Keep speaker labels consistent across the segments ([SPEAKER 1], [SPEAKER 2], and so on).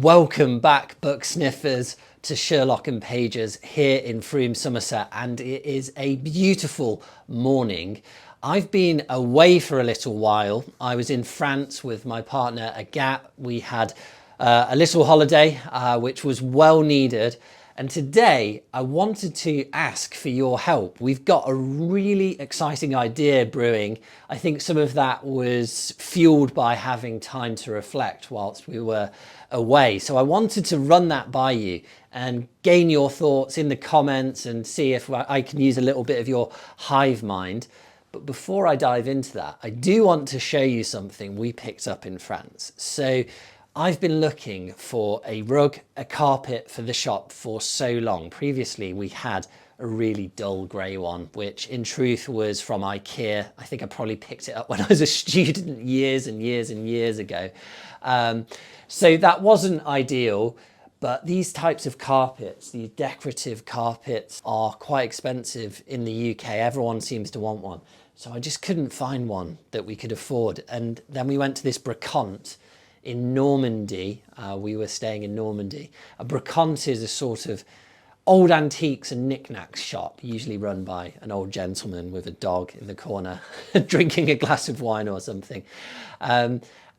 [SPEAKER 1] Welcome back, book sniffers, to Sherlock and Pages here in Frome, Somerset, and it is a beautiful morning. I've been away for a little while. I was in France with my partner Agathe. We had a little holiday, which was well needed. And today I wanted to ask for your help. We've got a really exciting idea brewing. I think some of that was fueled by having time to reflect whilst we were away. So I wanted to run that by you and gain your thoughts in the comments and see if I can use a little bit of your hive mind. But before I dive into that, I do want to show you something we picked up in France. So I've been looking for a rug, a carpet for the shop for so long. Previously, we had a really dull grey one, which in truth was from IKEA. I think I probably picked it up when I was a student years and years and years ago. So that wasn't ideal, but these types of carpets, these decorative carpets, are quite expensive in the UK. Everyone seems to want one. So I just couldn't find one that we could afford. And then we went to this brocante in Normandy. We were staying in Normandy. A brocante is a sort of old antiques and knickknacks shop, usually run by an old gentleman with a dog in the corner drinking a glass of wine or something.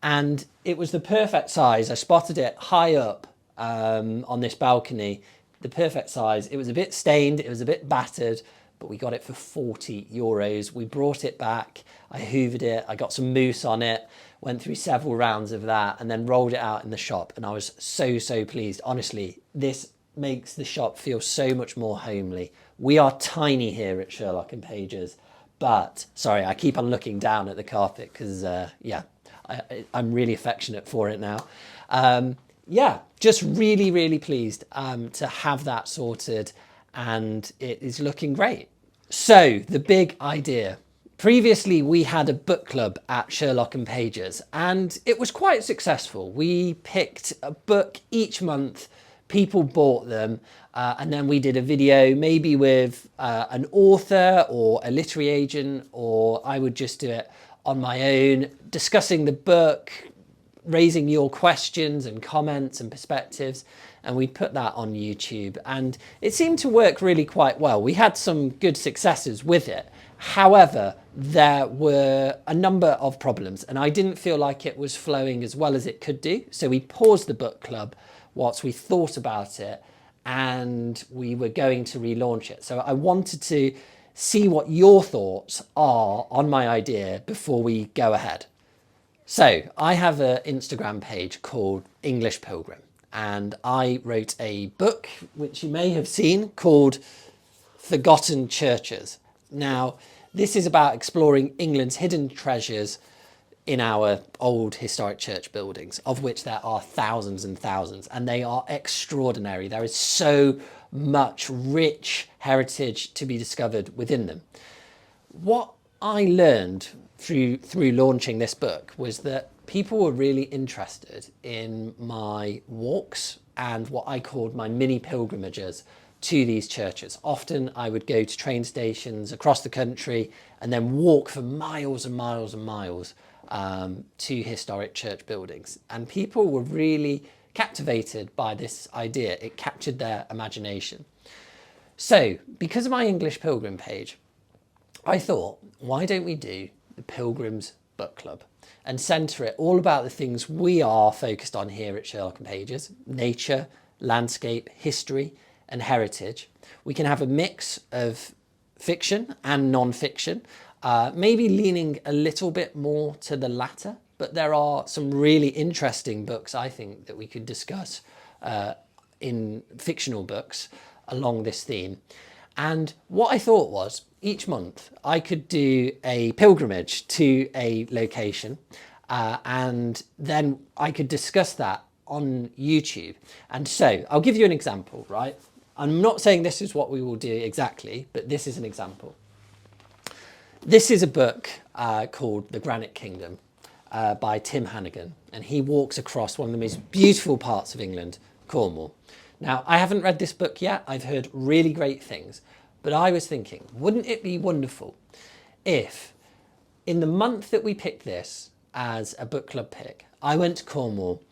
[SPEAKER 1] And it was the perfect size. I spotted it high up on this balcony, the perfect size. It was a bit stained, it was a bit battered, but we got it for €40. We brought it back, I hoovered it, I got some mousse on it, went through several rounds of that and then rolled it out in the shop, and I was so pleased. Honestly, this makes the shop feel so much more homely. We are tiny here at Sherlock and Pages, but sorry, I keep on looking down at the carpet because yeah, I'm really affectionate for it now. Yeah, just really pleased to have that sorted, and it is looking great. So the big idea. Previously, we had a book club at Sherlock and Pages, and it was quite successful. We picked a book each month, people bought them, and then we did a video, maybe with an author or a literary agent, or I would just do it on my own, discussing the book, raising your questions and comments and perspectives, and we put that on YouTube, and it seemed to work really quite well. We had some good successes with it. However, there were a number of problems, and I didn't feel like it was flowing as well as it could do. So we paused the book club whilst we thought about it, and we were going to relaunch it. So I wanted to see what your thoughts are on my idea before we go ahead. So I have an Instagram page called English Pilgrim, and I wrote a book, which you may have seen, called Forgotten Churches. Now, this is about exploring England's hidden treasures in our old historic church buildings, of which there are thousands and thousands, and they are extraordinary. There is so much rich heritage to be discovered within them. What I learned through launching this book was that people were really interested in my walks and what I called my mini pilgrimages to these churches. Often I would go to train stations across the country and then walk for miles and miles and miles to historic church buildings. And people were really captivated by this idea. It captured their imagination. So because of my English Pilgrim page, I thought, why don't we do the Pilgrims Book Club and centre it all about the things we are focused on here at Sherlock and Pages: nature, landscape, history, and heritage. We can have a mix of fiction and non-fiction, maybe leaning a little bit more to the latter, but there are some really interesting books, I think, that we could discuss in fictional books along this theme. And what I thought was, each month I could do a pilgrimage to a location, and then I could discuss that on YouTube. And so I'll give you an example, right? I'm not saying this is what we will do exactly, but this is an example. This is a book called The Granite Kingdom by Tim Hannigan, and he walks across one of the most beautiful parts of England, Cornwall. Now, I haven't read this book yet. I've heard really great things, but I was thinking, wouldn't it be wonderful if in the month that we picked this as a book club pick, I went to Cornwall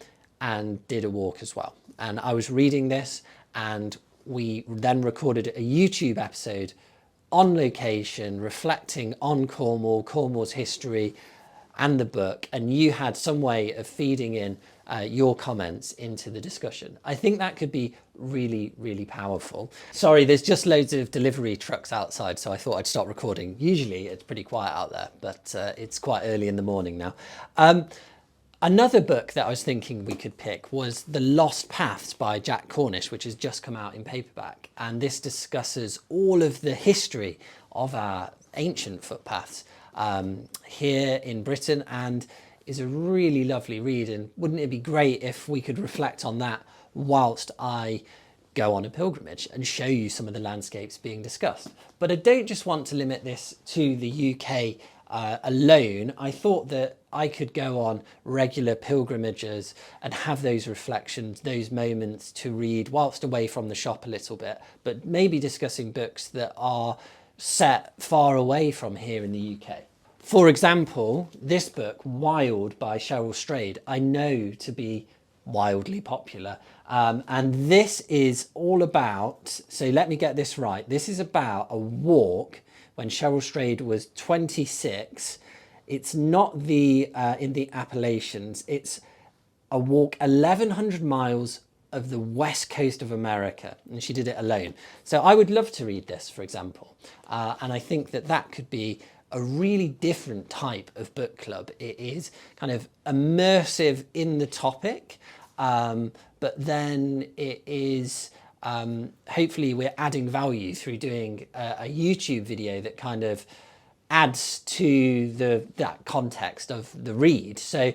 [SPEAKER 1] and did a walk as well. And I was reading this, and we then recorded a YouTube episode on location, reflecting on Cornwall, Cornwall's history and the book, and you had some way of feeding in your comments into the discussion. I think that could be really, really powerful. Sorry, there's just loads of delivery trucks outside, so I thought I'd stop recording. Usually it's pretty quiet out there, but it's quite early in the morning now. Another book that I was thinking we could pick was The Lost Paths by Jack Cornish, which has just come out in paperback. And this discusses all of the history of our ancient footpaths here in Britain, and is a really lovely read. And wouldn't it be great if we could reflect on that whilst I go on a pilgrimage and show you some of the landscapes being discussed? But I don't just want to limit this to the UK alone. I thought that I could go on regular pilgrimages and have those reflections, those moments to read whilst away from the shop a little bit, but maybe discussing books that are set far away from here in the UK. For example, this book, Wild by Cheryl Strayed, I know to be wildly popular. And this is all about, so let me get this right, this is about a walk when Cheryl Strayed was 26. It's not the in the Appalachians, it's a walk 1,100 miles of the west coast of America, and she did it alone. So I would love to read this, for example, and I think that that could be a really different type of book club. It is kind of immersive in the topic, but then it is hopefully we're adding value through doing a YouTube video that kind of adds to that context of the read. So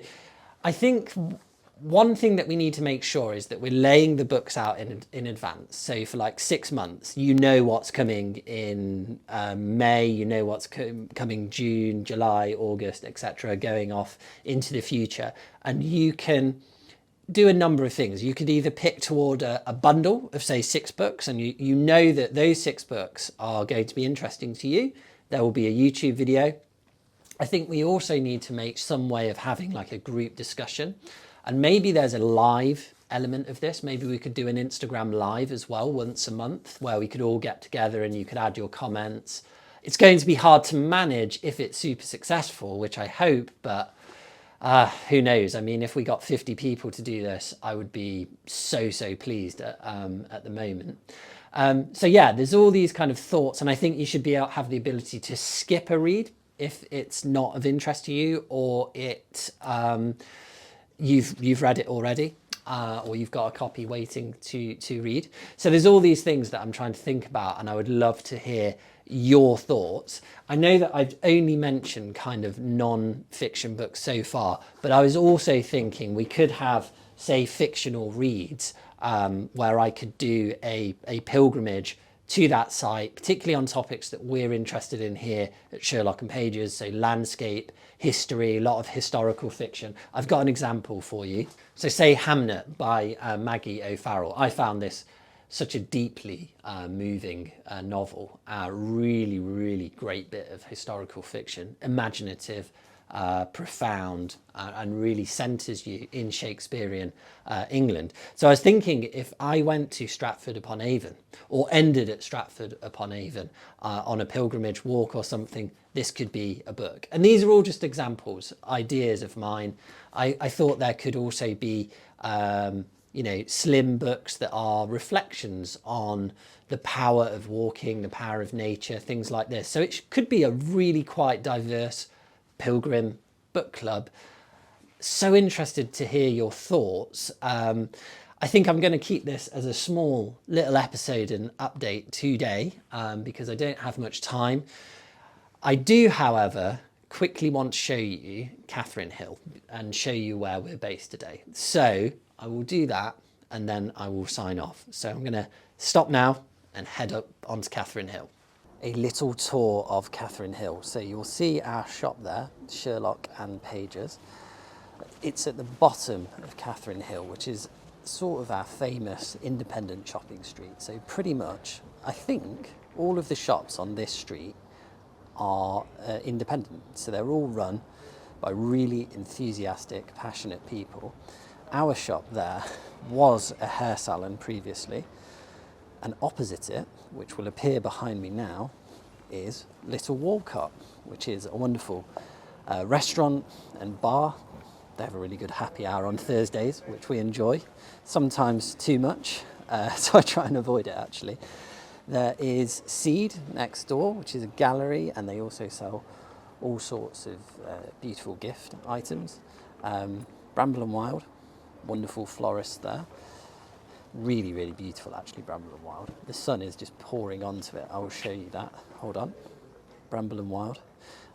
[SPEAKER 1] I think one thing that we need to make sure is that we're laying the books out in advance. So for like 6 months, you know what's coming in May, you know what's coming June, July, August, etc., going off into the future. And you can do a number of things. You could either pick toward a bundle of, say, 6 books, and you know that those 6 books are going to be interesting to you. There will be a YouTube video. I think we also need to make some way of having like a group discussion. And maybe there's a live element of this. Maybe we could do an Instagram live as well once a month, where we could all get together and you could add your comments. It's going to be hard to manage if it's super successful, which I hope, but who knows? I mean, if we got 50 people to do this, I would be so pleased at the moment. So yeah, there's all these kind of thoughts, and I think you should have the ability to skip a read if it's not of interest to you, or you've read it already, or you've got a copy waiting to read. So there's all these things that I'm trying to think about, and I would love to hear your thoughts. I know that I've only mentioned kind of non-fiction books so far, but I was also thinking we could have, say, fictional reads where I could do a pilgrimage to that site, particularly on topics that we're interested in here at Sherlock Pages, so landscape, history, a lot of historical fiction. I've got an example for you. So say Hamnet by Maggie O'Farrell. I found this such a deeply moving novel, really great bit of historical fiction, imaginative, profound, and really centres you in Shakespearean England. So I was thinking, if I went to Stratford upon Avon, or ended at Stratford upon Avon on a pilgrimage walk or something, this could be a book. And these are all just examples, ideas of mine. I thought there could also be slim books that are reflections on the power of walking, the power of nature, things like this. So it could be a really quite diverse pilgrim book club. So interested to hear your thoughts. I think I'm going to keep this as a small little episode and update today because I don't have much time. I do, however, quickly want to show you Katherine Hill and show you where we're based today. So I will do that and then I will sign off. So I'm going to stop now and head up onto Katherine Hill. A little tour of Katherine Hill. So you'll see our shop there, Sherlock and Pages. It's at the bottom of Katherine Hill, which is sort of our famous independent shopping street. So pretty much, I think all of the shops on this street are independent. So they're all run by really enthusiastic, passionate people. our shop there was a hair salon previously, and opposite it, which will appear behind me now, is Little Walcott, which is a wonderful restaurant and bar. They have a really good happy hour on Thursdays, which we enjoy, sometimes too much, so I try and avoid it actually. There is Seed next door, which is a gallery, and they also sell all sorts of beautiful gift items. Bramble and Wild, wonderful florist there. Really, really beautiful actually, Bramble and Wild. The sun is just pouring onto it. I will show you that. Hold on. Bramble and Wild.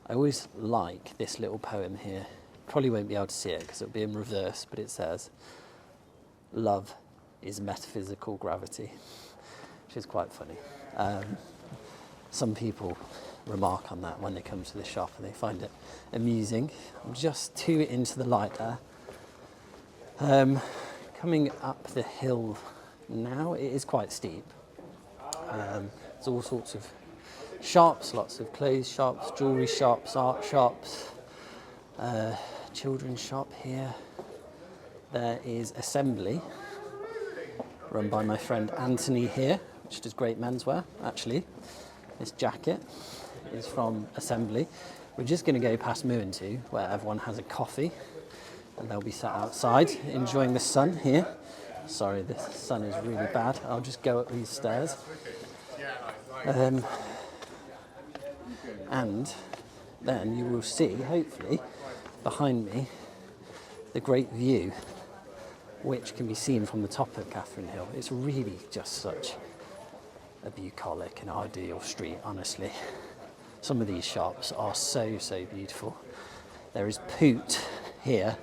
[SPEAKER 1] I always like this little poem here. Probably won't be able to see it because it'll be in reverse, but it says, "Love is metaphysical gravity," which is quite funny. Some people remark on that when they come to the shop and they find it amusing. I'm just 2 into the light there. Coming up the hill now, it is quite steep. There's all sorts of shops, lots of clothes shops, jewellery shops, art shops, children's shop here. There is Assembly, run by my friend Anthony here, which does great menswear actually. This jacket is from Assembly. We're just going to go past Moo and Two, where everyone has a coffee, and they'll be sat outside enjoying the sun here. Sorry, the sun is really bad. I'll just go up these stairs. And then you will see, hopefully, behind me, the great view, which can be seen from the top of Katherine Hill. It's really just such a bucolic and ideal street, honestly. Some of these shops are so, so beautiful. There is Poot here,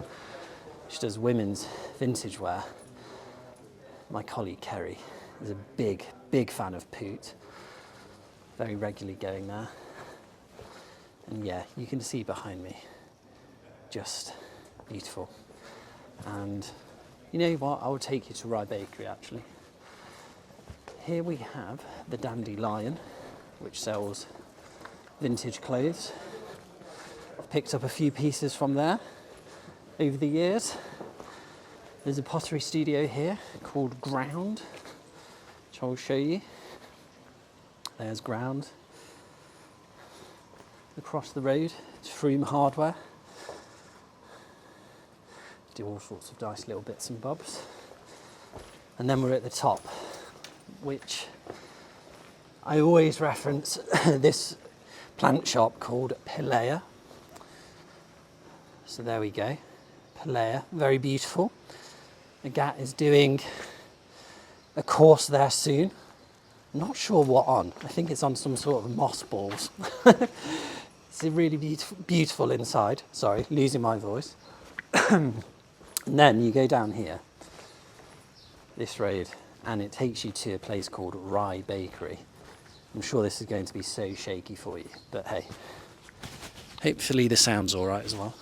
[SPEAKER 1] which does women's vintage wear. My colleague Kerry is a big, big fan of Poot. Very regularly going there. And yeah, you can see behind me, just beautiful. And you know what, I will take you to Rye Bakery actually. Here we have the Dandelion, which sells vintage clothes. I've picked up a few pieces from there over the years. There's a pottery studio here called Ground, which I will show you. There's Ground. Across the road, it's Froome Hardware. Do all sorts of nice little bits and bobs. And then we're at the top, which I always reference this plant shop called Pilea. So there we go, Pilea, very beautiful. Agat is doing a course there soon. I'm not sure what on. I think it's on some sort of moss balls. It's really beautiful inside. Sorry, losing my voice. And then you go down here, this road, and it takes you to a place called Rye Bakery. I'm sure this is going to be so shaky for you, but hey, hopefully the sound's all right as well.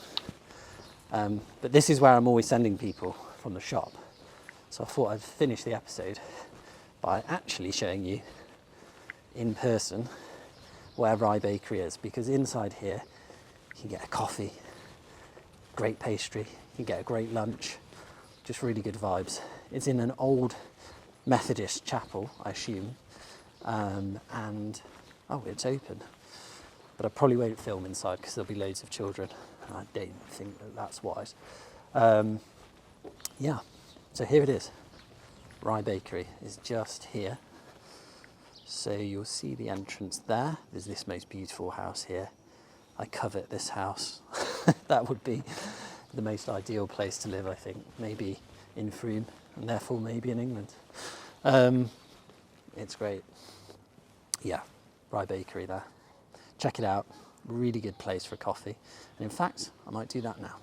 [SPEAKER 1] But this is where I'm always sending people from the shop. So I thought I'd finish the episode by actually showing you in person where Rye Bakery is, because inside here you can get a coffee, great pastry, you can get a great lunch, just really good vibes. It's in an old Methodist chapel, I assume, and oh, it's open. But I probably won't film inside because there'll be loads of children. I don't think that that's wise. Yeah, so here it is. Rye Bakery is just here. So you'll see the entrance there. There's this most beautiful house here. I covet this house. That would be the most ideal place to live, I think. Maybe in Froome, and therefore maybe in England. It's great. Yeah, Rye Bakery there. Check it out. Really good place for coffee. And in fact, I might do that now.